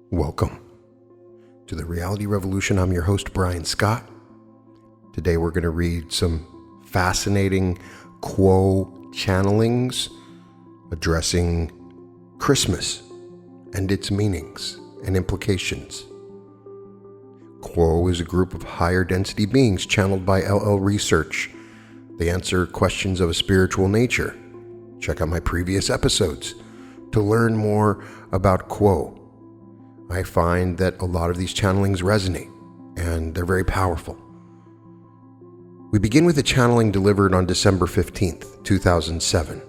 Welcome to the Reality Revolution. I'm your host, Brian Scott. Today we're going to read some fascinating Quo channelings addressing Christmas and its meanings and implications. Quo is a group of higher density beings channeled by LL Research. They answer questions of a spiritual nature. Check out my previous episodes to learn more about Quo. I find that a lot of these channelings resonate, and they're very powerful. We begin with a channeling delivered on December 15th, 2007.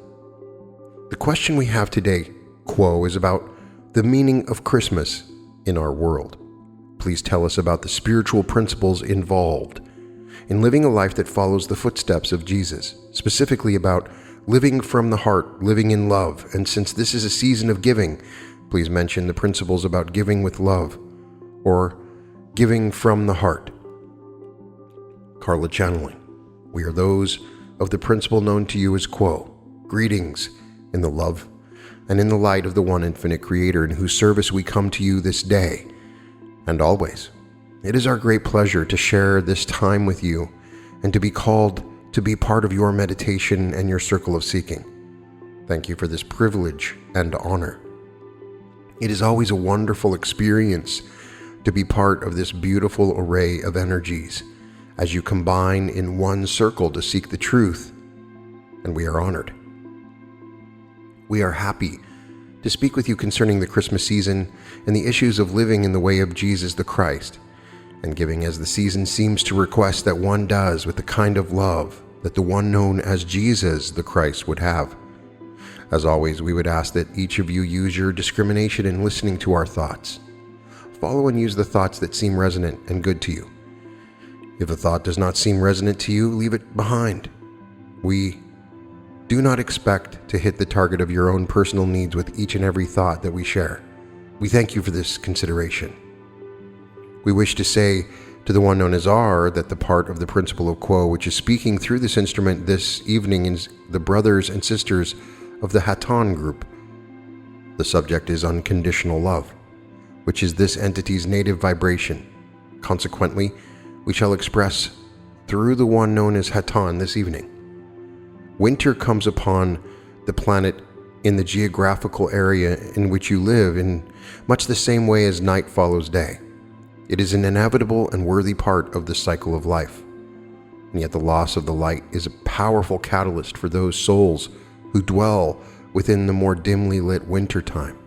The question we have today, Quo, is about the meaning of Christmas in our world. Please tell us about the spiritual principles involved in living a life that follows the footsteps of Jesus, specifically about living from the heart, living in love. And since this is a season of giving, please mention the principles about giving with love or giving from the heart. Carla channeling. We are those of the principle known to you as Quo. Greetings in the love and in the light of the one infinite creator in whose service we come to you this day and always. It is our great pleasure to share this time with you and to be called to be part of your meditation and your circle of seeking. Thank you for this privilege and honor. It is always a wonderful experience to be part of this beautiful array of energies as you combine in one circle to seek the truth, and we are honored. We are happy to speak with you concerning the Christmas season and the issues of living in the way of Jesus the Christ, and giving as the season seems to request that one does with the kind of love that the one known as Jesus the Christ would have. As always, we would ask that each of you use your discrimination in listening to our thoughts. Follow and use the thoughts that seem resonant and good to you. If a thought does not seem resonant to you, leave it behind. We do not expect to hit the target of your own personal needs with each and every thought that we share. We thank you for this consideration. We wish to say to the one known as R that the part of the principle of Quo which is speaking through this instrument this evening is the brothers and sisters of the Hatan group. The subject is unconditional love, which is this entity's native vibration. Consequently, we shall express through the one known as Hatan this evening. Winter comes upon the planet in the geographical area in which you live in much the same way as night follows day. It is an inevitable and worthy part of the cycle of life. And yet the loss of the light is a powerful catalyst for those souls who dwell within the more dimly lit winter time.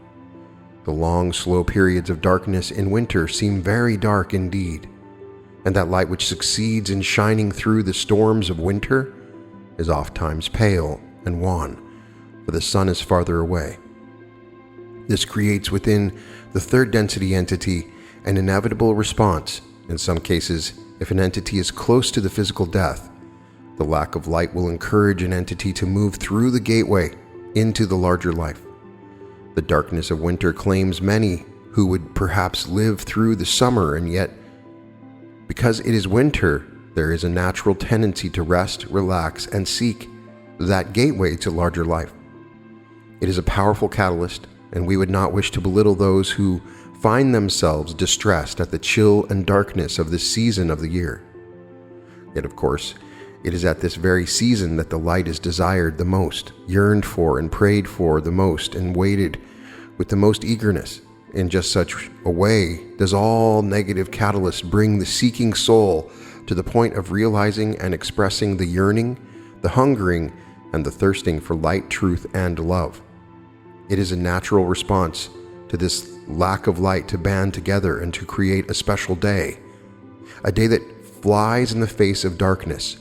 The long, slow periods of darkness in winter seem very dark indeed, and that light which succeeds in shining through the storms of winter is oftentimes pale and wan, for the sun is farther away. This creates within the third density entity an inevitable response. In some cases, if an entity is close to the physical death, the lack of light will encourage an entity to move through the gateway into the larger life. The darkness of winter claims many who would perhaps live through the summer, and yet, because it is winter, there is a natural tendency to rest, relax, and seek that gateway to larger life. It is a powerful catalyst, and we would not wish to belittle those who find themselves distressed at the chill and darkness of this season of the year. Yet, of course, it is at this very season that the light is desired the most, yearned for and prayed for the most, and waited with the most eagerness. In just such a way does all negative catalysts bring the seeking soul to the point of realizing and expressing the yearning, the hungering, and the thirsting for light, truth, and love. It is a natural response to this lack of light to band together and to create a special day, a day that flies in the face of darkness,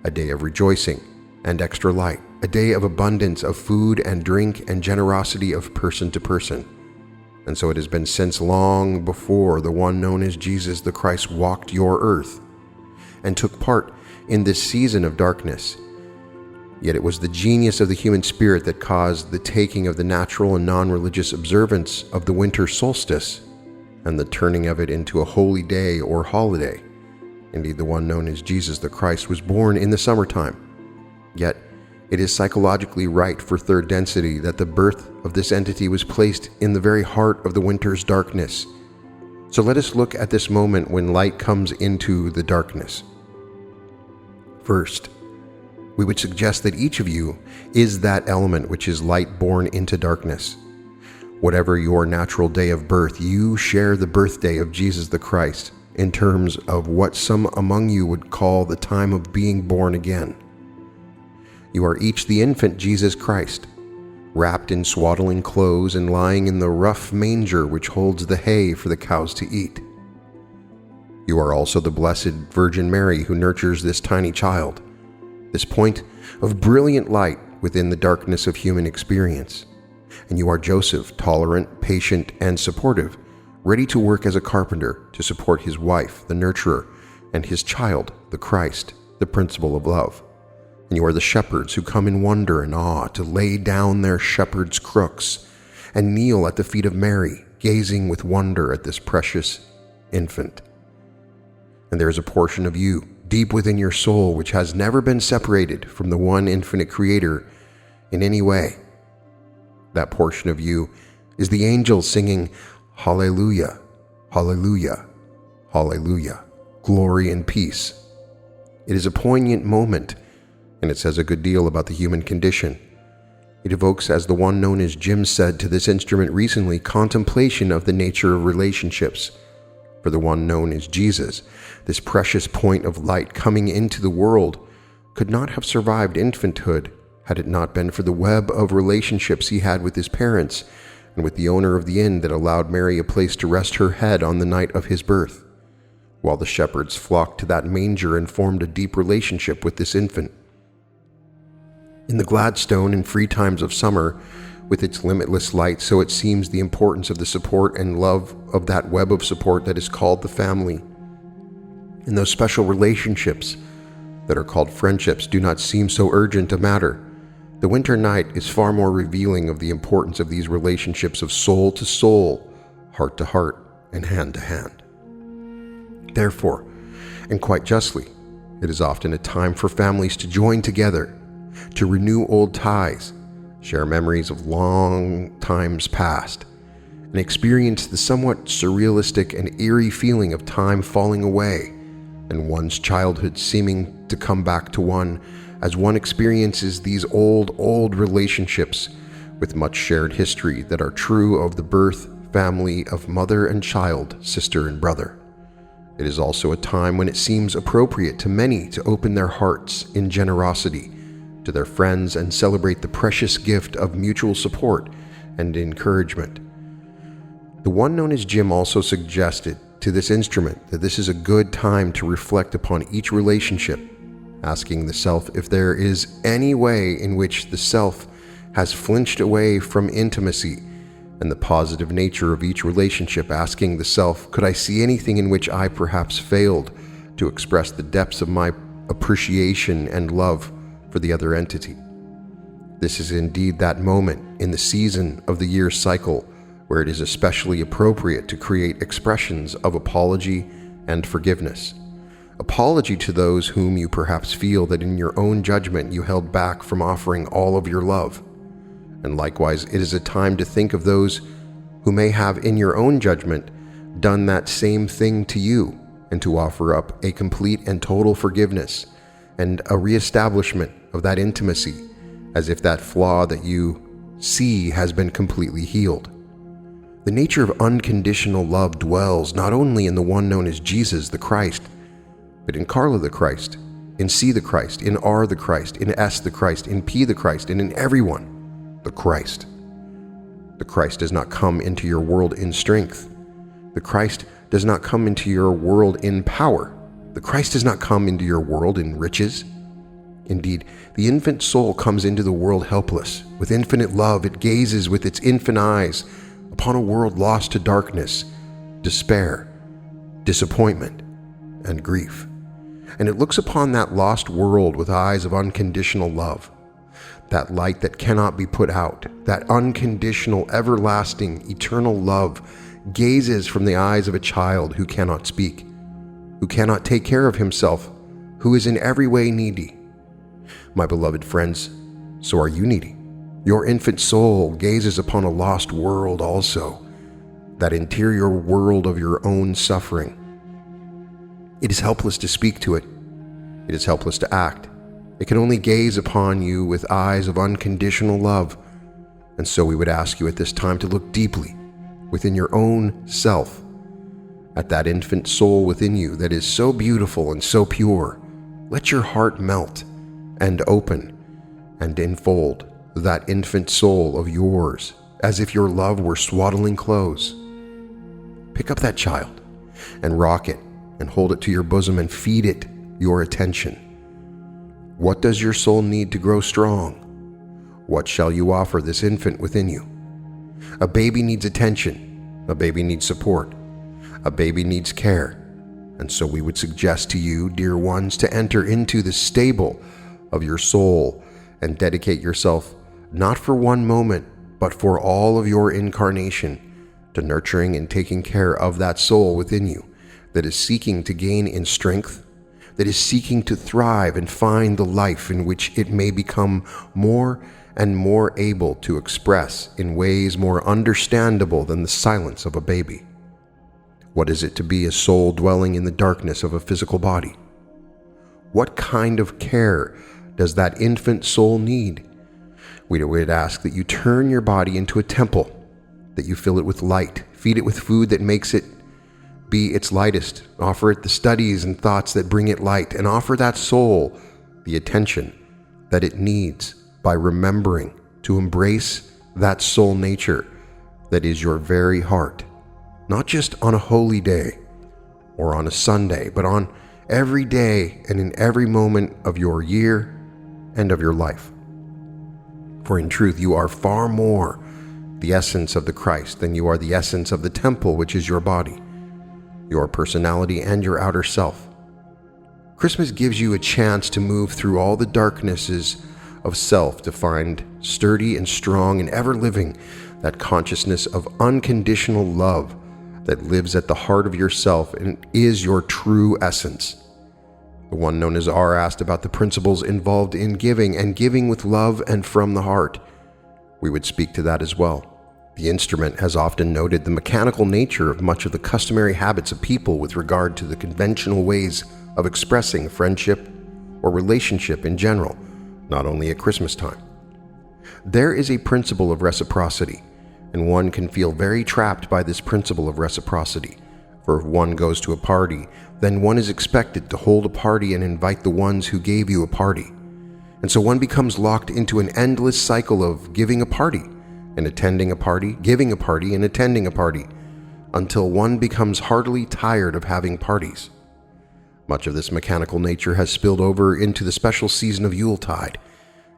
a day of rejoicing and extra light, a day of abundance of food and drink and generosity of person to person. And so it has been since long before the one known as Jesus the Christ walked your earth and took part in this season of darkness. Yet it was the genius of the human spirit that caused the taking of the natural and non-religious observance of the winter solstice and the turning of it into a holy day or holiday. Indeed, the one known as Jesus the Christ was born in the summertime. Yet It is psychologically right for third density that the birth of this entity was placed in the very heart of the winter's darkness. So let us look at this moment when light comes into the darkness. First, we would suggest that each of you is that element which is light born into darkness. Whatever your natural day of birth, you share the birthday of Jesus the Christ in terms of what some among you would call the time of being born again. You are each the infant Jesus Christ, wrapped in swaddling clothes and lying in the rough manger which holds the hay for the cows to eat. You are also the Blessed Virgin Mary who nurtures this tiny child, this point of brilliant light within the darkness of human experience. And you are Joseph, tolerant, patient, and supportive, ready to work as a carpenter to support his wife, the nurturer, and his child, the Christ, the principle of love. And you are the shepherds who come in wonder and awe to lay down their shepherd's crooks and kneel at the feet of Mary, gazing with wonder at this precious infant. And there is a portion of you, deep within your soul, which has never been separated from the one infinite Creator in any way. That portion of you is the angels singing, Hallelujah, Hallelujah, Hallelujah, glory and peace. It is a poignant moment, and it says a good deal about the human condition. It evokes, as the one known as Jim said to this instrument recently, contemplation of the nature of relationships. For the one known as Jesus, this precious point of light coming into the world could not have survived infanthood had it not been for the web of relationships he had with his parents and with the owner of the inn that allowed Mary a place to rest her head on the night of his birth, while the shepherds flocked to that manger and formed a deep relationship with this infant. In the Gladstone and free times of summer, with its limitless light, so it seems the importance of the support and love of that web of support that is called the family. And those special relationships that are called friendships do not seem so urgent a matter. The winter night is far more revealing of the importance of these relationships of soul to soul, heart to heart, and hand to hand. Therefore, and quite justly, it is often a time for families to join together, to renew old ties, share memories of long times past, and experience the somewhat surrealistic and eerie feeling of time falling away and one's childhood seeming to come back to one as one experiences these old relationships with much shared history that are true of the birth, family of mother and child, sister and brother. It is also a time when it seems appropriate to many to open their hearts in generosity to their friends and celebrate the precious gift of mutual support and encouragement. The one known as Jim also suggested to this instrument that this is a good time to reflect upon each relationship, asking the self if there is any way in which the self has flinched away from intimacy and the positive nature of each relationship, asking the self, could I see anything in which I perhaps failed to express the depths of my appreciation and love for the other entity? This is indeed that moment in the season of the year's cycle where it is especially appropriate to create expressions of apology and forgiveness. Apology to those whom you perhaps feel that in your own judgment you held back from offering all of your love. And likewise, it is a time to think of those who may have in your own judgment done that same thing to you, and to offer up a complete and total forgiveness and a reestablishment of that intimacy, as if that flaw that you see has been completely healed. The nature of unconditional love dwells not only in the one known as Jesus the Christ, but in Carla the Christ, in C the Christ, in R the Christ, in S the Christ, in P the Christ, and in everyone the Christ. The Christ does not come into your world in strength. The Christ does not come into your world in power. The Christ does not come into your world in riches. Indeed, the infant soul comes into the world helpless. With infinite love, it gazes with its infant eyes upon a world lost to darkness, despair, disappointment, and grief. And it looks upon that lost world with eyes of unconditional love, that light that cannot be put out, that unconditional, everlasting, eternal love gazes from the eyes of a child who cannot speak, who cannot take care of himself, who is in every way needy. My beloved friends, so are you needy. Your infant soul gazes upon a lost world also, that interior world of your own suffering. It is helpless to speak to it. It is helpless to act. It can only gaze upon you with eyes of unconditional love. And so we would ask you at this time to look deeply within your own self, at that infant soul within you that is so beautiful and so pure. Let your heart melt and open and enfold that infant soul of yours as if your love were swaddling clothes. Pick up that child and rock it and hold it to your bosom and feed it your attention. What does your soul need to grow strong? What shall you offer this infant within you? A baby needs attention. A baby needs support. A baby needs care. And so we would suggest to you, dear ones, to enter into the stable of your soul and dedicate yourself not for one moment, but for all of your incarnation to nurturing and taking care of that soul within you that is seeking to gain in strength, that is seeking to thrive and find the life in which it may become more and more able to express in ways more understandable than the silence of a baby. What is it to be a soul dwelling in the darkness of a physical body? What kind of care does that infant soul need? We would ask that you turn your body into a temple, that you fill it with light, feed it with food that makes it be its lightest, offer it the studies and thoughts that bring it light, and offer that soul the attention that it needs by remembering to embrace that soul nature that is your very heart, not just on a holy day or on a Sunday, but on every day and in every moment of your year and of your life. For in truth, you are far more the essence of the Christ than you are the essence of the temple, which is your body, your personality, and your outer self. Christmas gives you a chance to move through all the darknesses of self to find sturdy and strong and ever living that consciousness of unconditional love that lives at the heart of yourself and is your true essence. The one known as R asked about the principles involved in giving and giving with love and from the heart. We would speak to that as well. The instrument has often noted the mechanical nature of much of the customary habits of people with regard to the conventional ways of expressing friendship or relationship in general, not only at Christmas time. There is a principle of reciprocity, and one can feel very trapped by this principle of reciprocity. For if one goes to a party, then one is expected to hold a party and invite the ones who gave you a party. And so one becomes locked into an endless cycle of giving a party and attending a party, giving a party and attending a party, until one becomes heartily tired of having parties. Much of this mechanical nature has spilled over into the special season of Yuletide,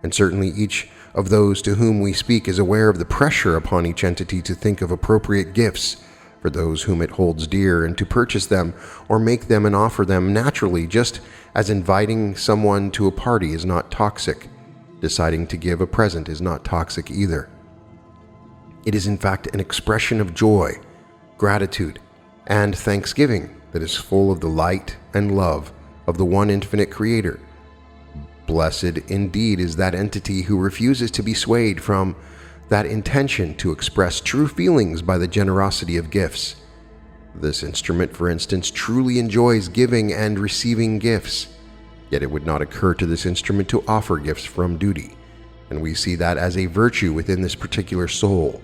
and certainly each of those to whom we speak is aware of the pressure upon each entity to think of appropriate gifts for those whom it holds dear and to purchase them or make them and offer them naturally, just as inviting someone to a party is not toxic. Deciding to give a present is not toxic either. It is in fact an expression of joy, gratitude, and thanksgiving that is full of the light and love of the one infinite Creator. Blessed indeed is that entity who refuses to be swayed from that intention to express true feelings by the generosity of gifts. This instrument, for instance, truly enjoys giving and receiving gifts, yet it would not occur to this instrument to offer gifts from duty, and we see that as a virtue within this particular soul.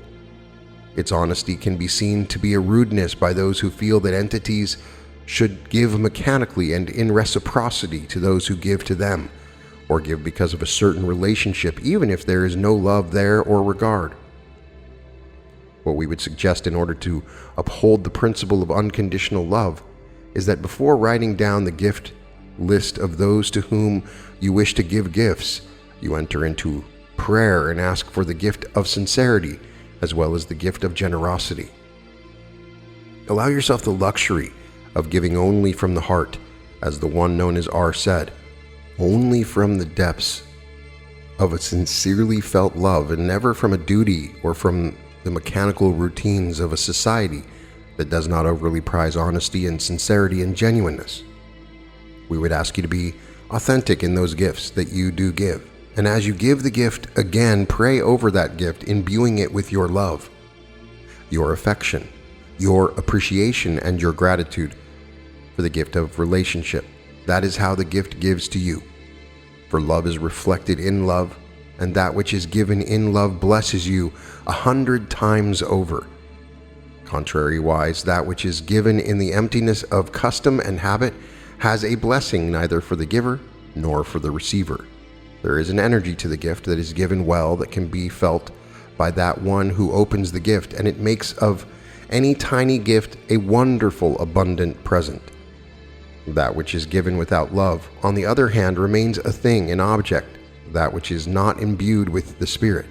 Its honesty can be seen to be a rudeness by those who feel that entities should give mechanically and in reciprocity to those who give to them, or give because of a certain relationship, even if there is no love there or regard. What we would suggest in order to uphold the principle of unconditional love is that before writing down the gift list of those to whom you wish to give gifts, you enter into prayer and ask for the gift of sincerity as well as the gift of generosity. Allow yourself the luxury of giving only from the heart, as the one known as R said, only from the depths of a sincerely felt love and never from a duty or from the mechanical routines of a society that does not overly prize honesty and sincerity and genuineness. We would ask you to be authentic in those gifts that you do give, And as you give the gift again, pray over that gift, imbuing it with your love, your affection, your appreciation, and your gratitude for the gift of relationship. That is how the gift gives to you. For love is reflected in love, and that which is given in love blesses you 100 times over. Contrariwise, that which is given in the emptiness of custom and habit has a blessing neither for the giver nor for the receiver. There is an energy to the gift that is given well that can be felt by that one who opens the gift, and it makes of any tiny gift a wonderful, abundant present. That which is given without love, on the other hand, remains a thing, an object, that which is not imbued with the Spirit.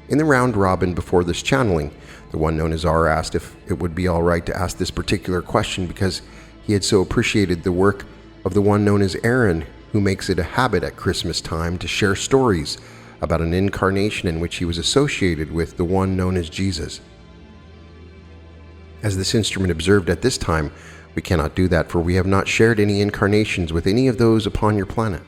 In the round robin before this channeling, the one known as R asked if it would be all right to ask this particular question because he had so appreciated the work of the one known as Aaron, who makes it a habit at Christmas time to share stories about an incarnation in which he was associated with the one known as Jesus. As this instrument observed at this time, we cannot do that, for we have not shared any incarnations with any of those upon your planet.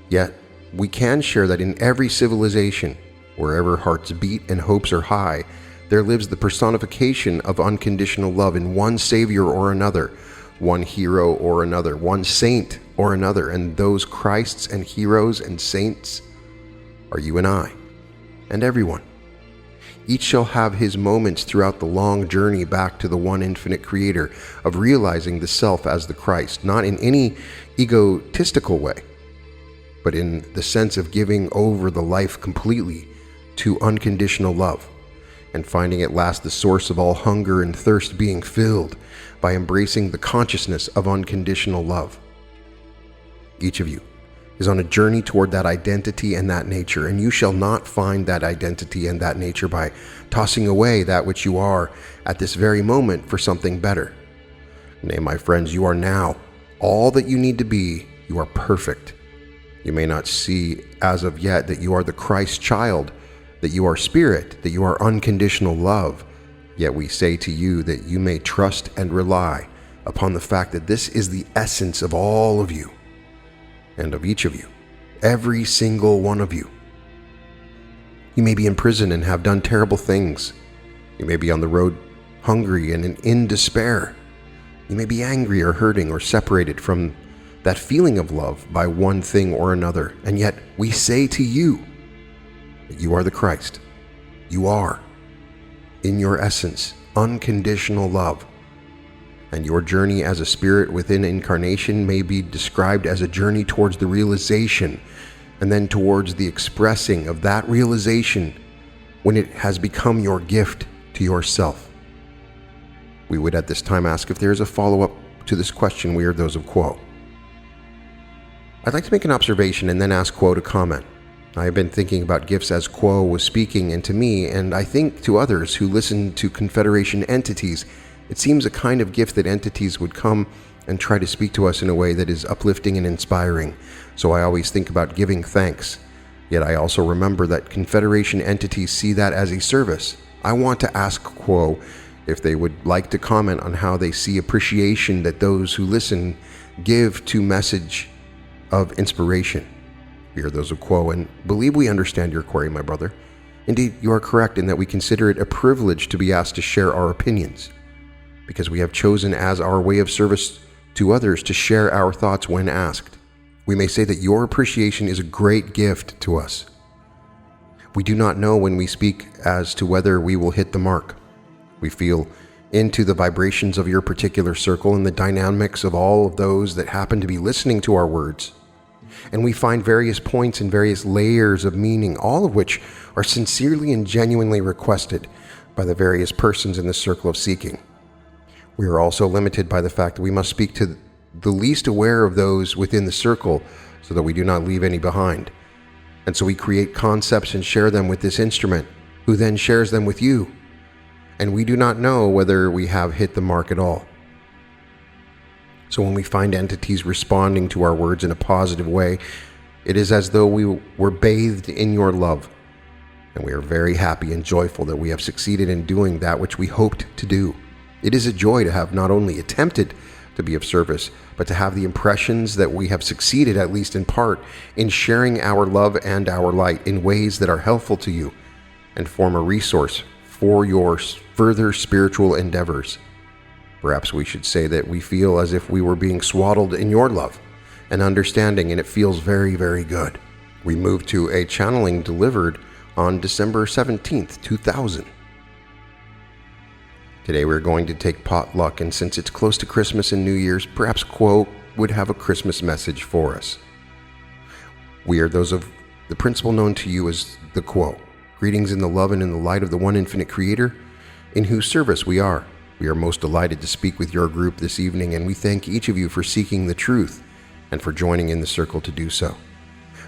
Yet, we can share that in every civilization, wherever hearts beat and hopes are high, there lives the personification of unconditional love in one savior or another, one hero or another, one saint or another, and those Christs and heroes and saints are you and I, and everyone. Each shall have his moments throughout the long journey back to the one infinite creator of realizing the self as the Christ, not in any egotistical way, but in the sense of giving over the life completely to unconditional love, and finding at last the source of all hunger and thirst being filled by embracing the consciousness of unconditional love. Each of you is on a journey toward that identity and that nature, and you shall not find that identity and that nature by tossing away that which you are at this very moment for something better. Nay, my friends, you are now all that you need to be. You are perfect. You may not see as of yet that you are the Christ child, that you are spirit, that you are unconditional love. Yet we say to you that you may trust and rely upon the fact that this is the essence of all of you and of each of you, every single one of you. You may be in prison and have done terrible things. You may be on the road hungry and in despair. You may be angry or hurting or separated from that feeling of love by one thing or another. And yet we say to you that you are the Christ. You are, in your essence, unconditional love. And your journey as a spirit within incarnation may be described as a journey towards the realization and then towards the expressing of that realization when it has become your gift to yourself. We would at this time ask if there is a follow-up to this question. We are those of Quo. I'd like to make an observation and then ask Quo to comment. I have been thinking about gifts as Quo was speaking, and to me, and I think to others who listen to Confederation entities, it seems a kind of gift that entities would come and try to speak to us in a way that is uplifting and inspiring. So I always think about giving thanks. Yet I also remember that Confederation entities see that as a service. I want to ask Quo if they would like to comment on how they see appreciation that those who listen give to message of inspiration. We are those of Quo and believe we understand your query, my brother. Indeed, you are correct in that we consider it a privilege to be asked to share our opinions, because we have chosen as our way of service to others to share our thoughts when asked. We may say that your appreciation is a great gift to us. We do not know when we speak as to whether we will hit the mark. We feel into the vibrations of your particular circle and the dynamics of all of those that happen to be listening to our words. And we find various points and various layers of meaning, all of which are sincerely and genuinely requested by the various persons in the circle of seeking. We are also limited by the fact that we must speak to the least aware of those within the circle so that we do not leave any behind. And so we create concepts and share them with this instrument, who then shares them with you. And we do not know whether we have hit the mark at all. So when we find entities responding to our words in a positive way, it is as though we were bathed in your love. And we are very happy and joyful that we have succeeded in doing that which we hoped to do. It is a joy to have not only attempted to be of service, but to have the impressions that we have succeeded, at least in part, in sharing our love and our light in ways that are helpful to you and form a resource for your further spiritual endeavors. Perhaps we should say that we feel as if we were being swaddled in your love and understanding, and it feels very, very good. We moved to a channeling delivered on December 17th, 2000. Today we're going to take potluck, and since it's close to Christmas and New Year's, perhaps Quo would have a Christmas message for us. We are those of the principle known to you as the Quo. Greetings in the love and in the light of the one infinite Creator, in whose service we are. We are most delighted to speak with your group this evening, and we thank each of you for seeking the truth and for joining in the circle to do so.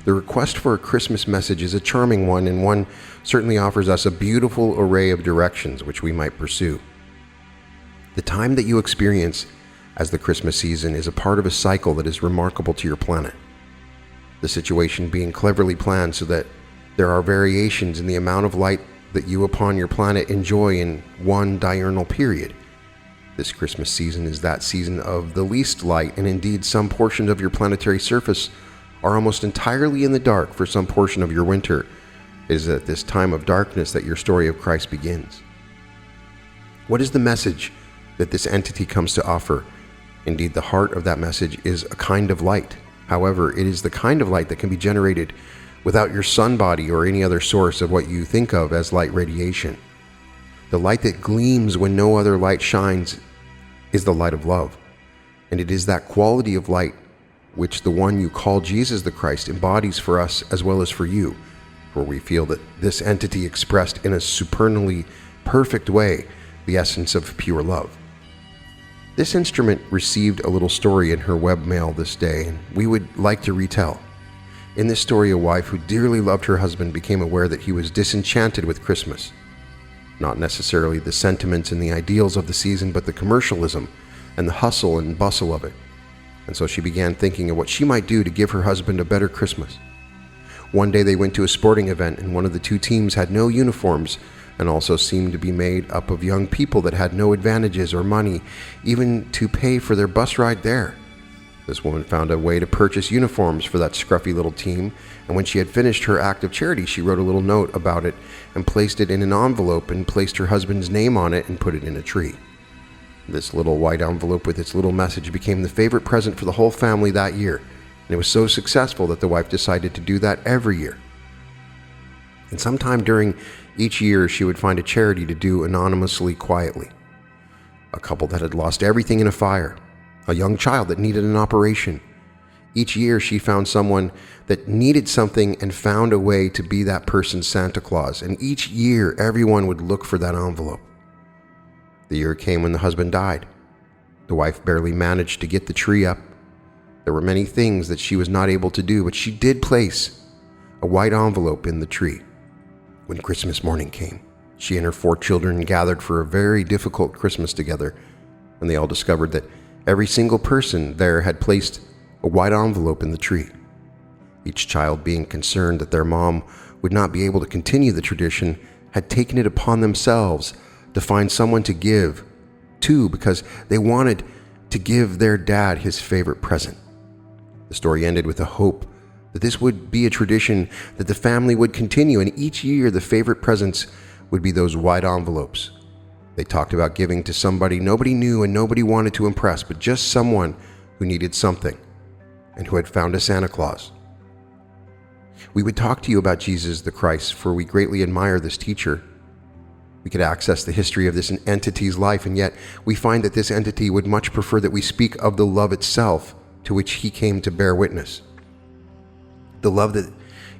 The request for a Christmas message is a charming one, and one certainly offers us a beautiful array of directions which we might pursue. The time that you experience as the Christmas season is a part of a cycle that is remarkable to your planet. The situation being cleverly planned so that there are variations in the amount of light that you upon your planet enjoy in one diurnal period. This Christmas season is that season of the least light, and indeed some portions of your planetary surface are almost entirely in the dark for some portion of your winter. It is at this time of darkness that your story of Christ begins. What is the message that this entity comes to offer? Indeed, the heart of that message is a kind of light. However, it is the kind of light that can be generated without your sun body or any other source of what you think of as light radiation. The light that gleams when no other light shines is the light of love. And it is that quality of light which the one you call Jesus the Christ embodies for us as well as for you, for we feel that this entity expressed in a supernally perfect way the essence of pure love. This instrument received a little story in her webmail this day, and we would like to retell. In this story, a wife who dearly loved her husband became aware that he was disenchanted with Christmas. Not necessarily the sentiments and the ideals of the season, but the commercialism and the hustle and bustle of it. And so she began thinking of what she might do to give her husband a better Christmas. One day they went to a sporting event, and one of the two teams had no uniforms and also seemed to be made up of young people that had no advantages or money even to pay for their bus ride there. This woman found a way to purchase uniforms for that scruffy little team, and when she had finished her act of charity, she wrote a little note about it and placed it in an envelope and placed her husband's name on it and put it in a tree. This little white envelope with its little message became the favorite present for the whole family that year, and it was so successful that the wife decided to do that every year. And sometime during each year, she would find a charity to do anonymously, quietly. A couple that had lost everything in a fire, a young child that needed an operation. Each year, she found someone that needed something and found a way to be that person's Santa Claus. And each year, everyone would look for that envelope. The year came when the husband died. The wife barely managed to get the tree up. There were many things that she was not able to do, but she did place a white envelope in the tree. When Christmas morning came, she and her 4 children gathered for a very difficult Christmas together, and they all discovered that every single person there had placed a white envelope in the tree. Each child, being concerned that their mom would not be able to continue the tradition, had taken it upon themselves to find someone to give to because they wanted to give their dad his favorite present. The story ended with a hope that this would be a tradition that the family would continue, and each year the favorite presents would be those white envelopes. They talked about giving to somebody nobody knew and nobody wanted to impress, but just someone who needed something and who had found a Santa Claus. We would talk to you about Jesus the Christ, for we greatly admire this teacher. We could access the history of this entity's life, and yet we find that this entity would much prefer that we speak of the love itself to which he came to bear witness. The love that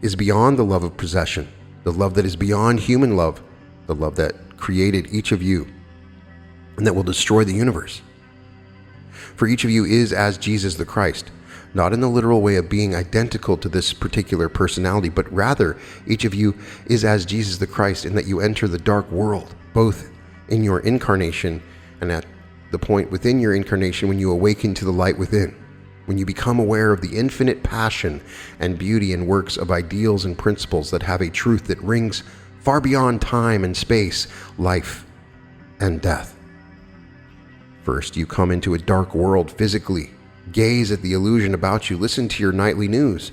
is beyond the love of possession, the love that is beyond human love, the love that created each of you and that will destroy the universe. For each of you is as Jesus the Christ, not in the literal way of being identical to this particular personality, but rather each of you is as Jesus the Christ in that you enter the dark world, both in your incarnation and at the point within your incarnation when you awaken to the light within. When you become aware of the infinite passion and beauty and works of ideals and principles that have a truth that rings far beyond time and space, life and death. First, you come into a dark world physically. Gaze at the illusion about you. Listen to your nightly news.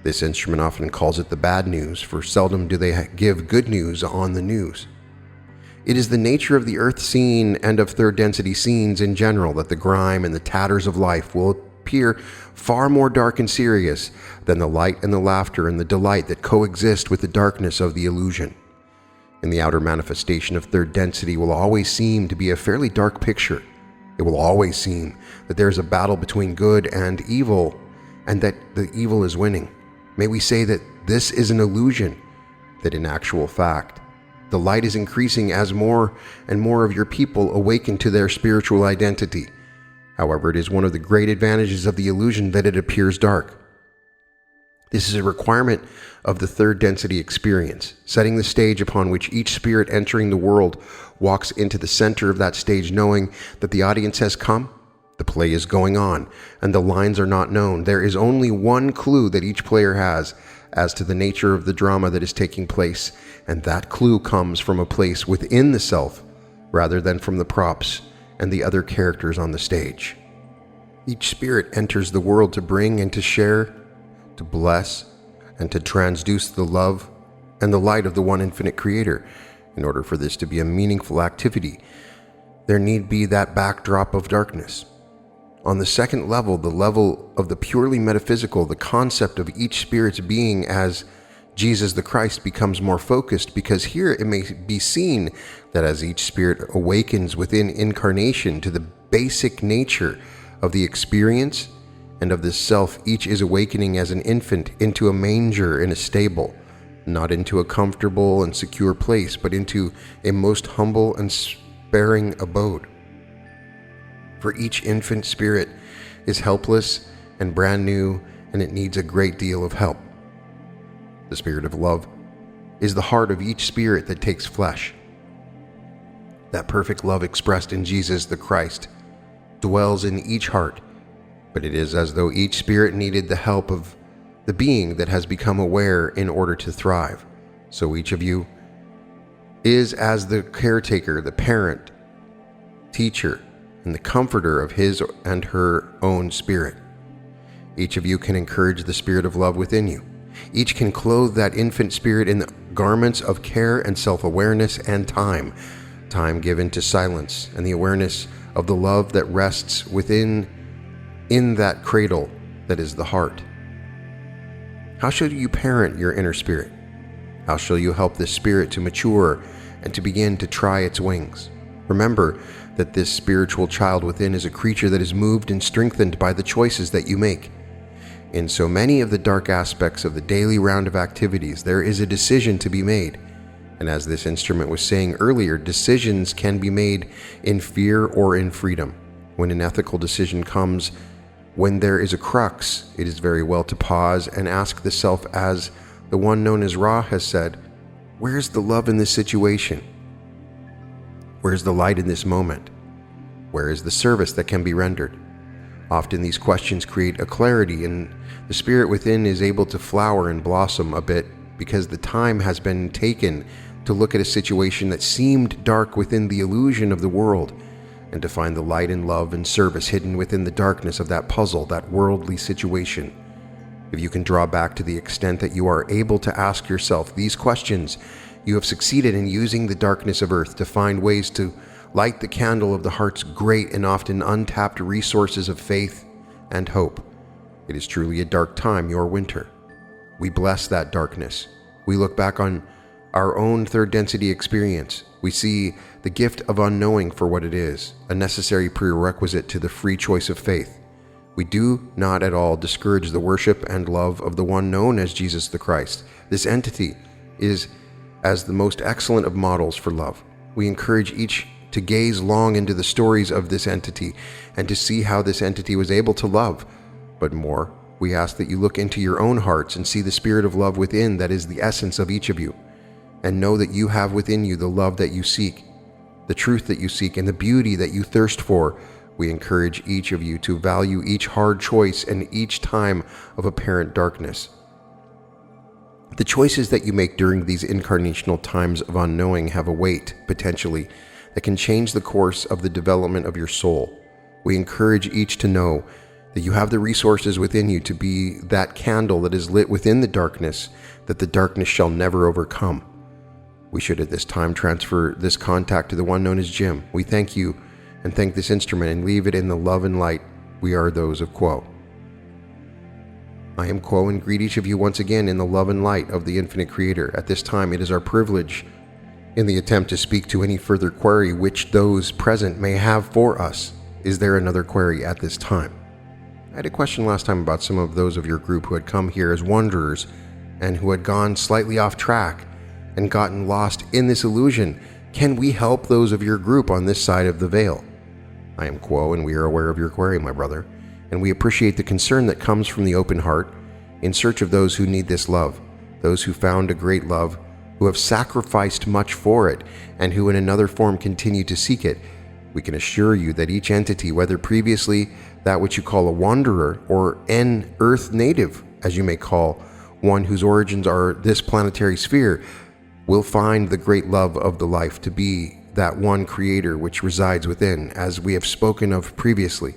This instrument often calls it the bad news, for seldom do they give good news on the news. It is the nature of the earth scene and of third density scenes in general that the grime and the tatters of life will appear far more dark and serious than the light and the laughter and the delight that coexist with the darkness of the illusion. And the outer manifestation of third density will always seem to be a fairly dark picture. It will always seem that there is a battle between good and evil, and that the evil is winning. May we say that this is an illusion, that in actual fact, the light is increasing as more and more of your people awaken to their spiritual identity. However, it is one of the great advantages of the illusion that it appears dark. This is a requirement of the third density experience, setting the stage upon which each spirit entering the world walks into the center of that stage, knowing that the audience has come, the play is going on, and the lines are not known. There is only one clue that each player has as to the nature of the drama that is taking place, and that clue comes from a place within the self rather than from the props and the other characters on the stage. Each spirit enters the world to bring and to share, to bless, and to transduce the love and the light of the one infinite creator. In order for this to be a meaningful activity, there need be that backdrop of darkness. On the second level, the level of the purely metaphysical, the concept of each spirit's being as Jesus the Christ becomes more focused, because here it may be seen that as each spirit awakens within incarnation to the basic nature of the experience and of the self, each is awakening as an infant into a manger in a stable, not into a comfortable and secure place, but into a most humble and sparing abode. For each infant spirit is helpless and brand new, and it needs a great deal of help. The spirit of love is the heart of each spirit that takes flesh. That perfect love expressed in Jesus the Christ dwells in each heart, but it is as though each spirit needed the help of the being that has become aware in order to thrive. So each of you is as the caretaker, the parent, teacher, and the comforter of his and her own spirit. Each of you can encourage the spirit of love within you. Each can clothe that infant spirit in the garments of care and self-awareness and time given to silence and the awareness of the love that rests within in that cradle that is the heart. How shall you parent your inner spirit? How shall you help this spirit to mature and to begin to try its wings? Remember that this spiritual child within is a creature that is moved and strengthened by the choices that you make. In so many of the dark aspects of the daily round of activities, there is a decision to be made. And as this instrument was saying earlier, decisions can be made in fear or in freedom. When an ethical decision comes, when there is a crux, it is very well to pause and ask the self, as the one known as Ra has said, where's the love in this situation? Where's the light in this moment? Where is the service that can be rendered? Often these questions create a clarity, and the spirit within is able to flower and blossom a bit because the time has been taken to look at a situation that seemed dark within the illusion of the world, and to find the light and love and service hidden within the darkness of that puzzle, that worldly situation. If you can draw back to the extent that you are able to ask yourself these questions, you have succeeded in using the darkness of earth to find ways to light the candle of the heart's great and often untapped resources of faith and hope. It is truly a dark time, your winter. We bless that darkness. We look back on our own third density experience. We see the gift of unknowing for what it is, a necessary prerequisite to the free choice of faith. We do not at all discourage the worship and love of the one known as Jesus the Christ. This entity is as the most excellent of models for love. We encourage each to gaze long into the stories of this entity and to see how this entity was able to love. But more, we ask that you look into your own hearts and see the spirit of love within that is the essence of each of you, and know that you have within you the love that you seek, the truth that you seek, and the beauty that you thirst for. We encourage each of you to value each hard choice and each time of apparent darkness. The choices that you make during these incarnational times of unknowing have a weight, potentially, that can change the course of the development of your soul. We encourage each to know that you have the resources within you to be that candle that is lit within the darkness, that the darkness shall never overcome. We should at this time transfer this contact to the one known as Jim. We thank you and thank this instrument and leave it in the love and light. We are those of Quo. I am Quo and greet each of you once again in the love and light of the infinite creator. At this time, it is our privilege, in the attempt to speak to any further query which those present may have for us. Is there another query at this time? I had a question last time about some of those of your group who had come here as wanderers and who had gone slightly off track and gotten lost in this illusion. Can we help those of your group on this side of the veil? I am Quo, and we are aware of your query, my brother, and we appreciate the concern that comes from the open heart in search of those who need this love, those who found a great love, who have sacrificed much for it, and who in another form continue to seek it. We can assure you that each entity, whether previously that which you call a wanderer or an earth native, as you may call one whose origins are this planetary sphere, will find the great love of the life to be that one creator which resides within, as we have spoken of previously.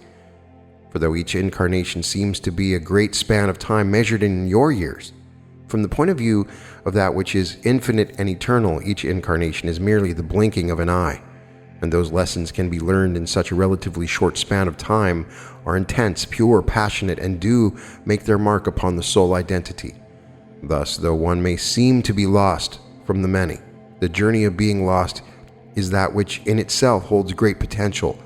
For though each incarnation seems to be a great span of time measured in your years, from the point of view of that which is infinite and eternal, each incarnation is merely the blinking of an eye, and those lessons can be learned in such a relatively short span of time are intense, pure, passionate, and do make their mark upon the soul identity. Thus, though one may seem to be lost from the many, the journey of being lost is that which in itself holds great potential,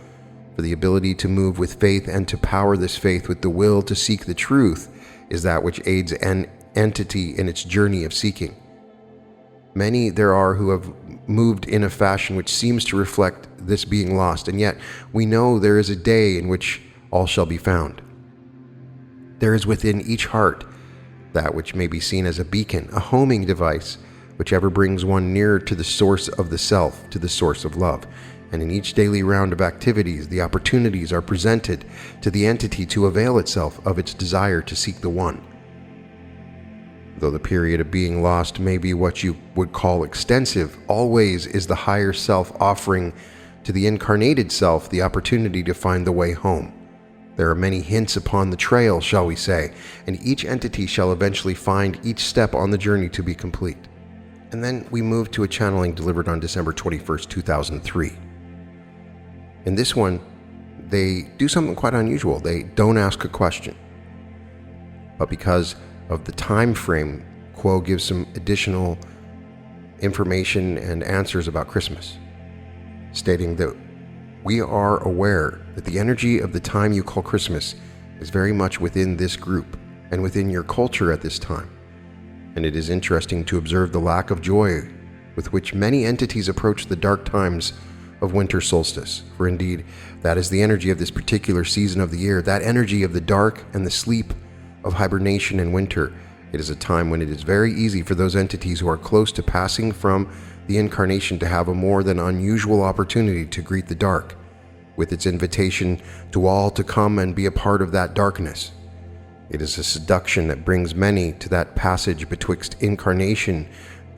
for the ability to move with faith and to power this faith with the will to seek the truth is that which aids an entity in its journey of seeking. Many there are who have moved in a fashion which seems to reflect this being lost, and yet we know there is a day in which all shall be found. There is within each heart that which may be seen as a beacon, a homing device, which ever brings one nearer to the source of the self, to the source of love. And in each daily round of activities, the opportunities are presented to the entity to avail itself of its desire to seek the one. Though the period of being lost may be what you would call extensive, always is the higher self offering to the incarnated self the opportunity to find the way home. There are many hints upon the trail, shall we say, and each entity shall eventually find each step on the journey to be complete. And then we move to a channeling delivered on December 21st, 2003. In this one, they do something quite unusual. They don't ask a question. But because of the time frame, Quo gives some additional information and answers about Christmas, stating that we are aware that the energy of the time you call Christmas is very much within this group and within your culture at this time. And it is interesting to observe the lack of joy with which many entities approach the dark times of winter solstice. For indeed, that is the energy of this particular season of the year, that energy of the dark and the sleep of hibernation in winter. It is a time when it is very easy for those entities who are close to passing from the incarnation to have a more than unusual opportunity to greet the dark, with its invitation to all to come and be a part of that darkness. It is a seduction that brings many to that passage betwixt incarnation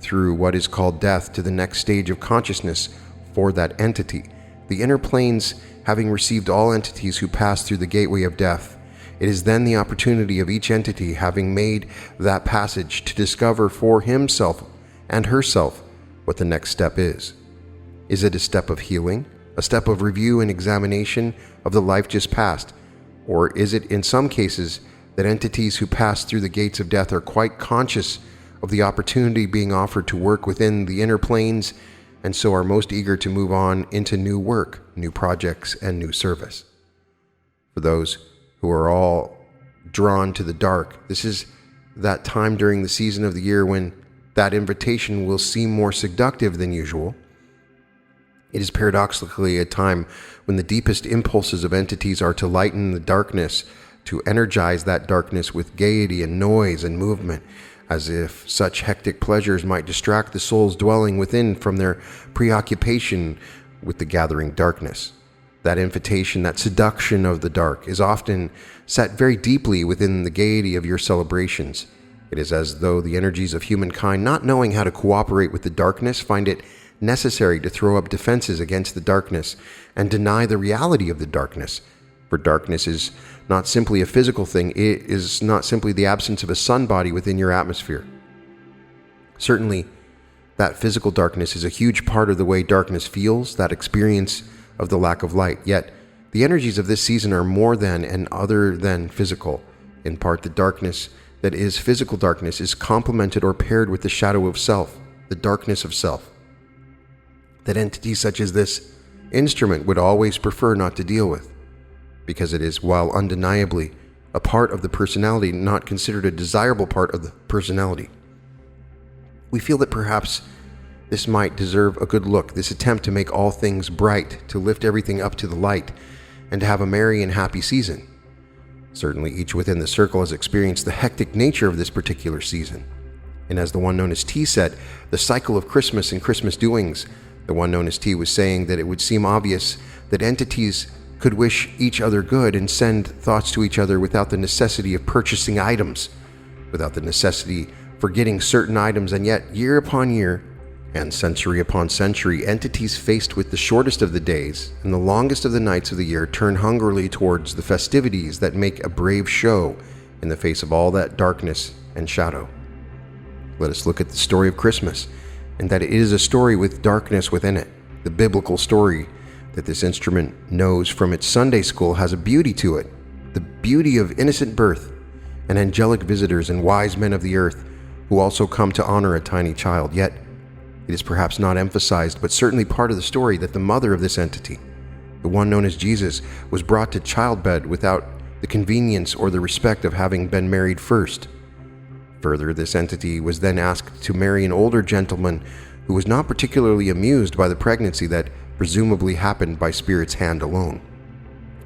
through what is called death to the next stage of consciousness for that entity. The inner planes having received all entities who pass through the gateway of death, it is then the opportunity of each entity having made that passage to discover for himself and herself what the next step is. Is it a step of healing, a step of review and examination of the life just passed, or is it in some cases that entities who pass through the gates of death are quite conscious of the opportunity being offered to work within the inner planes, and so are most eager to move on into new work, new projects, and new service? For those who are all drawn to the dark, this is that time during the season of the year when that invitation will seem more seductive than usual. It is paradoxically a time when the deepest impulses of entities are to lighten the darkness, to energize that darkness with gaiety and noise and movement, as if such hectic pleasures might distract the souls dwelling within from their preoccupation with the gathering darkness. That invitation, that seduction of the dark, is often set very deeply within the gaiety of your celebrations. It is as though the energies of humankind, not knowing how to cooperate with the darkness, find it necessary to throw up defenses against the darkness and deny the reality of the darkness. For darkness is not simply a physical thing, it is not simply the absence of a sun body within your atmosphere. Certainly, that physical darkness is a huge part of the way darkness feels, that experience of the lack of light. Yet, the energies of this season are more than and other than physical. In part, the darkness that is physical darkness is complemented or paired with the shadow of self, the darkness of self, that entities such as this instrument would always prefer not to deal with, because it is, while undeniably a part of the personality, not considered a desirable part of the personality. We feel that perhaps this might deserve a good look, this attempt to make all things bright, to lift everything up to the light, and to have a merry and happy season. Certainly each within the circle has experienced the hectic nature of this particular season. And as the one known as T said, the cycle of Christmas and Christmas doings, the one known as T was saying that it would seem obvious that entities could wish each other good and send thoughts to each other without the necessity of purchasing items, without the necessity for getting certain items, and yet year upon year and century upon century, entities faced with the shortest of the days and the longest of the nights of the year turn hungrily towards the festivities that make a brave show in the face of all that darkness and shadow. Let us look at the story of Christmas, and that it is a story with darkness within it. The biblical story that this instrument knows from its Sunday school has a beauty to it, the beauty of innocent birth and angelic visitors and wise men of the earth who also come to honor a tiny child. Yet, it is perhaps not emphasized, but certainly part of the story, that the mother of this entity, the one known as Jesus, was brought to childbed without the convenience or the respect of having been married first. Further, this entity was then asked to marry an older gentleman who was not particularly amused by the pregnancy that presumably happened by Spirit's hand alone.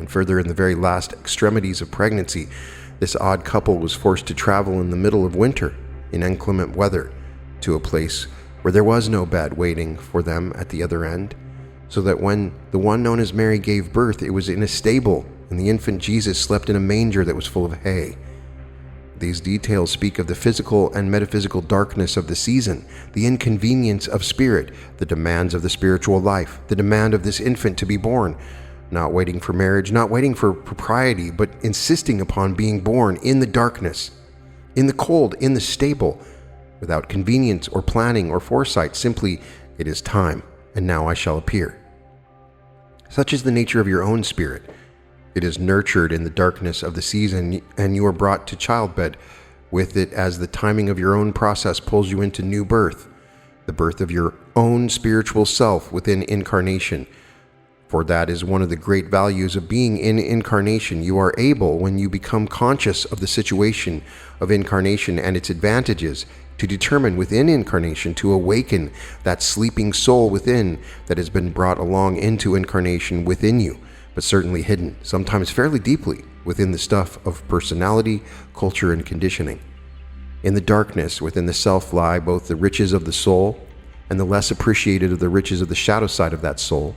And further, in the very last extremities of pregnancy, this odd couple was forced to travel in the middle of winter in inclement weather to a place where there was no bed waiting for them at the other end, so that when the one known as Mary gave birth, it was in a stable, and the infant Jesus slept in a manger that was full of hay. These details speak of the physical and metaphysical darkness of the season, the inconvenience of spirit, the demands of the spiritual life, the demand of this infant to be born, not waiting for marriage, not waiting for propriety, but insisting upon being born in the darkness, in the cold, in the stable, without convenience or planning or foresight. Simply, it is time, and now I shall appear. Such is the nature of your own spirit. It is nurtured in the darkness of the season, and you are brought to childbed with it as the timing of your own process pulls you into new birth, the birth of your own spiritual self within incarnation. For that is one of the great values of being in incarnation. You are able, when you become conscious of the situation of incarnation and its advantages, to determine within incarnation to awaken that sleeping soul within that has been brought along into incarnation within you, but certainly hidden, sometimes fairly deeply, within the stuff of personality, culture, and conditioning. In the darkness within the self lie both the riches of the soul and the less appreciated of the riches of the shadow side of that soul.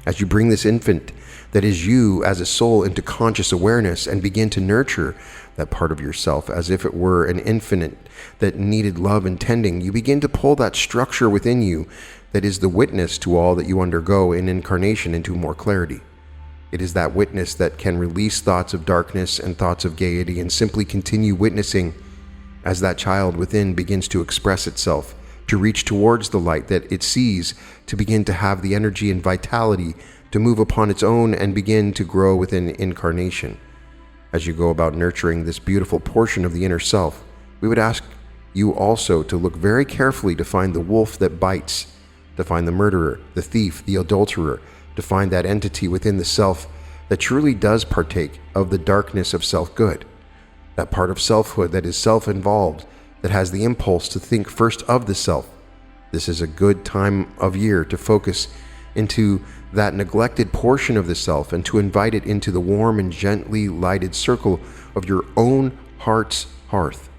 As you bring this infant that is you as a soul into conscious awareness and begin to nurture that part of yourself as if it were an infinite that needed love and tending, you begin to pull that structure within you that is the witness to all that you undergo in incarnation into more clarity. It is that witness that can release thoughts of darkness and thoughts of gaiety and simply continue witnessing as that child within begins to express itself, to reach towards the light that it sees, to begin to have the energy and vitality to move upon its own and begin to grow within incarnation. As you go about nurturing this beautiful portion of the inner self, we would ask you also to look very carefully to find the wolf that bites, to find the murderer, the thief, the adulterer, to find that entity within the self that truly does partake of the darkness of self-good, that part of selfhood that is self-involved, that has the impulse to think first of the self. This is a good time of year to focus into that neglected portion of the self and to invite it into the warm and gently lighted circle of your own heart's hearth.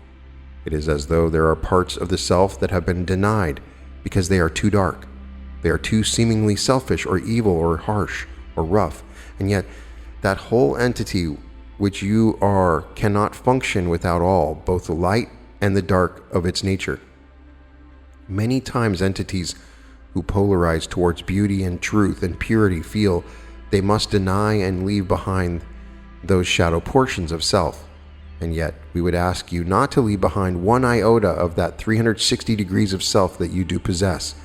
It is as though there are parts of the self that have been denied because they are too dark. They are too seemingly selfish or evil or harsh or rough, and yet that whole entity which you are cannot function without all, both the light and the dark of its nature. Many times entities who polarize towards beauty and truth and purity feel they must deny and leave behind those shadow portions of self. And yet, we would ask you not to leave behind one iota of that 360 degrees of self that you do possess.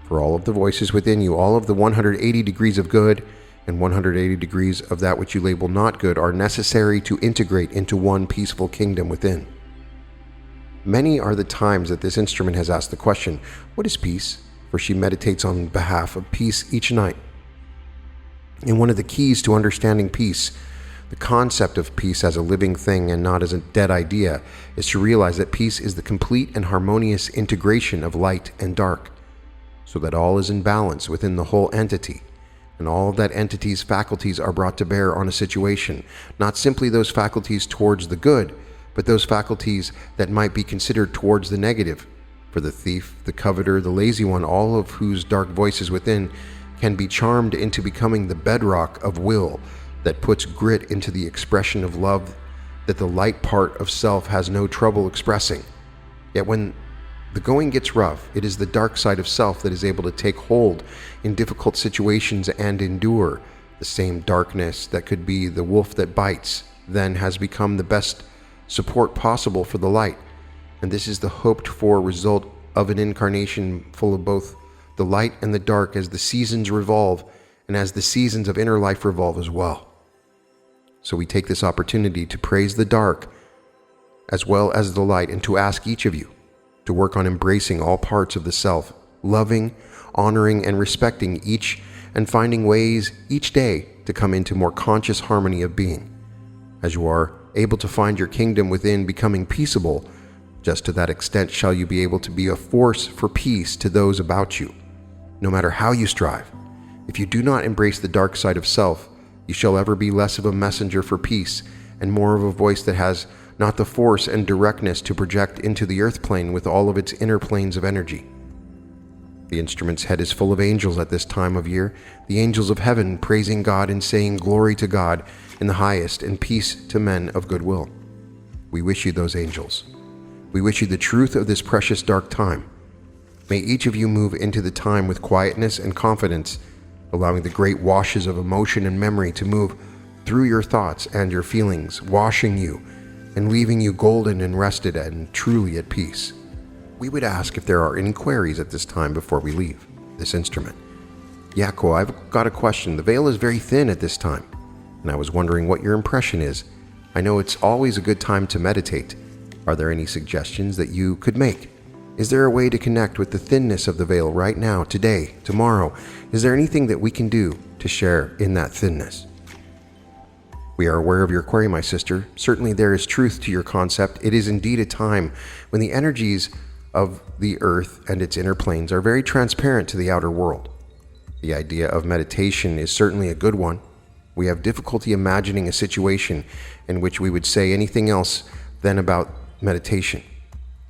For all of the voices within you, all of the 180 degrees of good and 180 degrees of that which you label not good are necessary to integrate into one peaceful kingdom within. Many are the times that this instrument has asked the question, what is peace? For she meditates on behalf of peace each night. And one of the keys to understanding peace, the concept of peace as a living thing and not as a dead idea, is to realize that peace is the complete and harmonious integration of light and dark, so that all is in balance within the whole entity, and all of that entity's faculties are brought to bear on a situation, not simply those faculties towards the good, but those faculties that might be considered towards the negative. For the thief, the coveter, the lazy one, all of whose dark voices within can be charmed into becoming the bedrock of will that puts grit into the expression of love that the light part of self has no trouble expressing. Yet when the going gets rough, it is the dark side of self that is able to take hold in difficult situations and endure. The same darkness that could be the wolf that bites then has become the best support possible for the light. And this is the hoped for result of an incarnation full of both the light and the dark as the seasons revolve and as the seasons of inner life revolve as well. So we take this opportunity to praise the dark as well as the light, and to ask each of you to work on embracing all parts of the self, loving, honoring, and respecting each, and finding ways each day to come into more conscious harmony of being. As you are able to find your kingdom within becoming peaceable, just to that extent shall you be able to be a force for peace to those about you. No matter how you strive, if you do not embrace the dark side of self, you shall ever be less of a messenger for peace and more of a voice that has not the force and directness to project into the earth plane with all of its inner planes of energy. The instrument's head is full of angels at this time of year, the angels of heaven praising God and saying glory to God in the highest and peace to men of goodwill. We wish you those angels. We wish you the truth of this precious dark time. May each of you move into the time with quietness and confidence, allowing the great washes of emotion and memory to move through your thoughts and your feelings, washing you and leaving you golden and rested and truly at peace. We would ask if there are any queries at this time before we leave this instrument. Yako, I've got a question. The veil is very thin at this time, and I was wondering what your impression is. I know it's always a good time to meditate. Are there any suggestions that you could make? Is there a way to connect with the thinness of the veil right now, today, tomorrow? Is there anything that we can do to share in that thinness? We are aware of your query, my sister. Certainly there is truth to your concept. It is indeed a time when the energies of the earth and its inner planes are very transparent to the outer world. The idea of meditation is certainly a good one. We have difficulty imagining a situation in which we would say anything else than about meditation.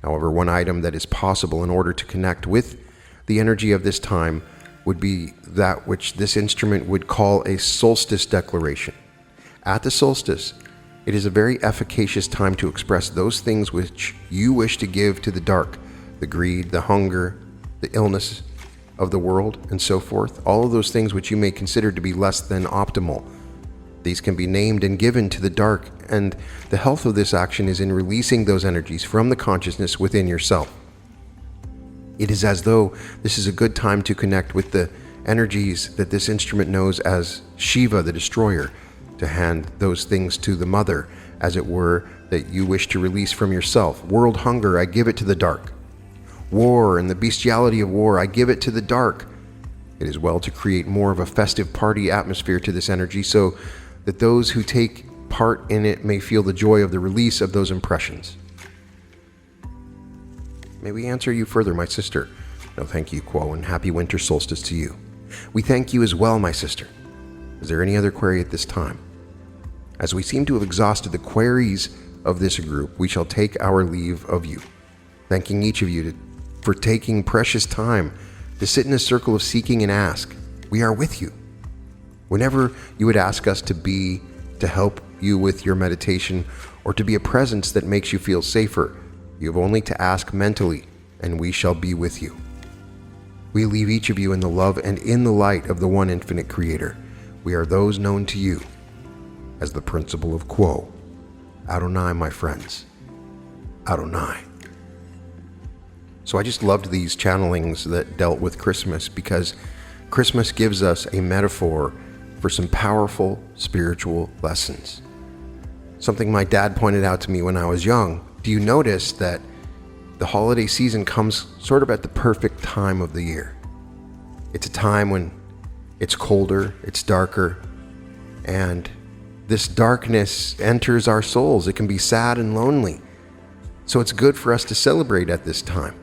However, one item that is possible in order to connect with the energy of this time would be that which this instrument would call a solstice declaration. At the solstice, it is a very efficacious time to express those things which you wish to give to the dark, the greed, the hunger, the illness of the world, and so forth. All of those things which you may consider to be less than optimal. These can be named and given to the dark, and the health of this action is in releasing those energies from the consciousness within yourself. It is as though this is a good time to connect with the energies that this instrument knows as Shiva, the destroyer, to hand those things to the mother, as it were, that you wish to release from yourself. World hunger, I give it to the dark. War and the bestiality of war, I give it to the dark. It is well to create more of a festive party atmosphere to this energy so that those who take part in it may feel the joy of the release of those impressions. May we answer you further, my sister? No, thank you, Quo, and happy winter solstice to you. We thank you as well, my sister. Is there any other query at this time? As we seem to have exhausted the queries of this group, we shall take our leave of you, thanking each of you for taking precious time to sit in a circle of seeking and ask. We are with you. Whenever you would ask us to help you with your meditation, or to be a presence that makes you feel safer, you have only to ask mentally, and we shall be with you. We leave each of you in the love and in the light of the one infinite Creator. We are those known to you as the principle of Quo. Adonai, my friends. Adonai. So I just loved these channelings that dealt with Christmas, because Christmas gives us a metaphor for some powerful spiritual lessons. Something my dad pointed out to me when I was young. Do you notice that the holiday season comes sort of at the perfect time of the year? It's a time when it's colder, it's darker, and this darkness enters our souls. It can be sad and lonely. So it's good for us to celebrate at this time.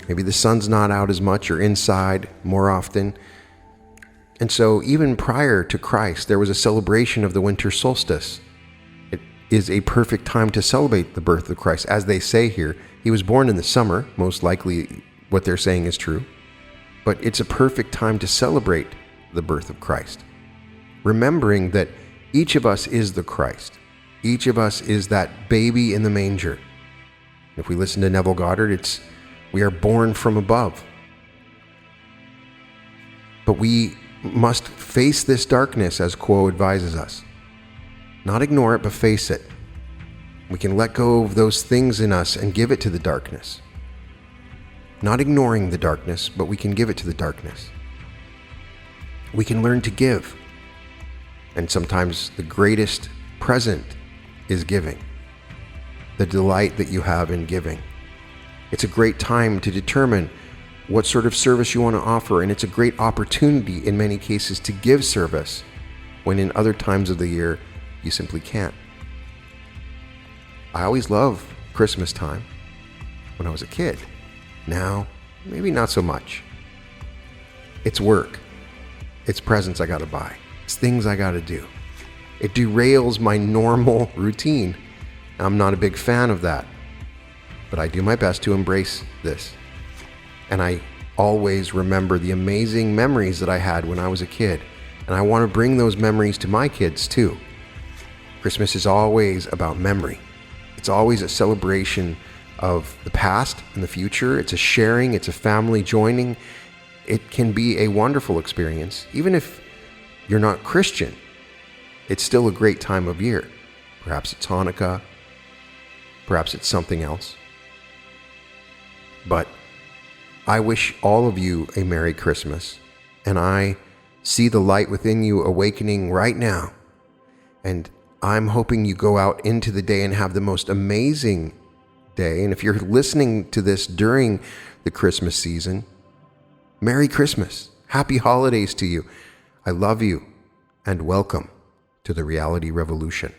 Maybe the sun's not out as much, or inside more often. And so even prior to Christ, there was a celebration of the winter solstice. It is a perfect time to celebrate the birth of Christ. As they say here, he was born in the summer. Most likely what they're saying is true. But it's a perfect time to celebrate the birth of Christ, remembering that each of us is the Christ. Each of us is that baby in the manger. If we listen to Neville Goddard, we are born from above. But we must face this darkness as Quo advises us. Not ignore it, but face it. We can let go of those things in us and give it to the darkness. Not ignoring the darkness, but we can give it to the darkness. We can learn to give. And sometimes the greatest present is giving. The delight that you have in giving. It's a great time to determine what sort of service you want to offer, and it's a great opportunity in many cases to give service when in other times of the year you simply can't. I always loved Christmas time when I was a kid. Now, maybe not so much. It's work. It's presents I gotta buy. It's things I gotta do. It derails my normal routine. I'm not a big fan of that, but I do my best to embrace this. And I always remember the amazing memories that I had when I was a kid, and I want to bring those memories to my kids too. Christmas is always about memory. It's always a celebration of the past and the future. It's a sharing, it's a family joining. It can be a wonderful experience. Even if you're not Christian, it's still a great time of year. Perhaps it's Hanukkah, perhaps it's something else. But I wish all of you a Merry Christmas, and I see the light within you awakening right now. And I'm hoping you go out into the day and have the most amazing day. And if you're listening to this during the Christmas season, Merry Christmas. Happy holidays to you. I love you, and welcome to the Reality Revolution.